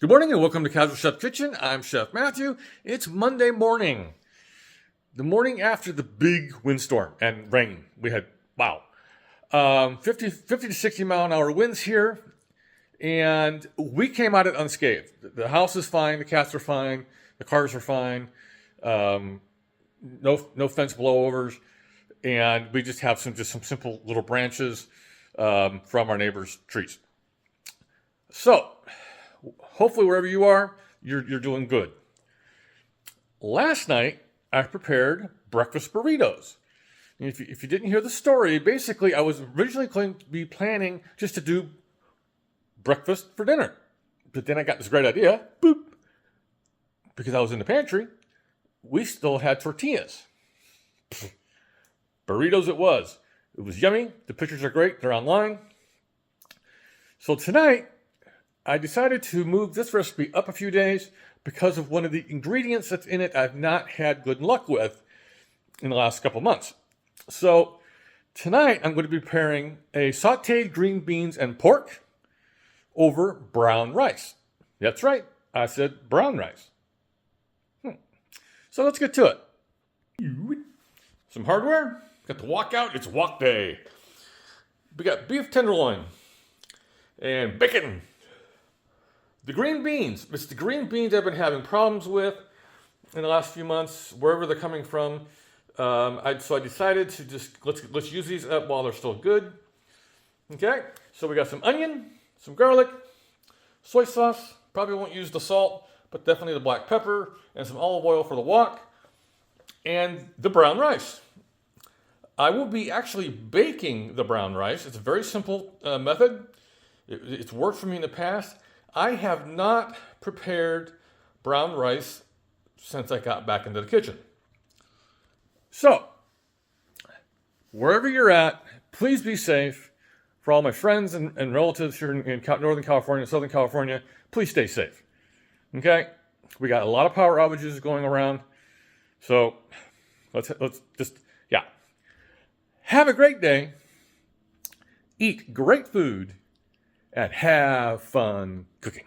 Good morning and welcome to Casual Chef Kitchen. I'm Chef Matthew. It's Monday morning. The morning after the big windstorm and rain. We had, 50 to 60 mile an hour winds here. And we came out of it unscathed. The house is fine. The cats are fine. The cars are fine. No fence blowovers. And we just have some simple little branches from our neighbor's trees. So, hopefully wherever you are, you're doing good. Last night, I prepared breakfast burritos. And if you didn't hear the story, basically I was originally going to be planning just to do breakfast for dinner. But then I got this great idea, because I was in the pantry, we still had tortillas. Burritos it was. It was yummy. The pictures are great. They're online. So tonight, I decided to move this recipe up a few days because of one of the ingredients that's in it I've not had good luck with in the last couple months. So tonight I'm going to be preparing a sauteed green beans and pork over brown rice. That's right, I said brown rice. So let's get to it. Some hardware. Got the wok out. It's wok day. We got beef tenderloin and bacon. The green beans. It's the green beans I've been having problems with in the last few months, wherever they're coming from. So I decided to just let's use these up while they're still good. Okay. So we got some onion, some garlic, soy sauce. Probably won't use the salt, but definitely the black pepper and some olive oil for the wok, and the brown rice. I will be actually baking the brown rice. It's a very simple method. It's worked for me in the past. I have not prepared brown rice since I got back into the kitchen. So, wherever you're at, please be safe. For all my friends and relatives here in Northern California, Southern California, please stay safe. Okay? We got a lot of power outages going around. So, let's just have a great day, eat great food, and have fun cooking.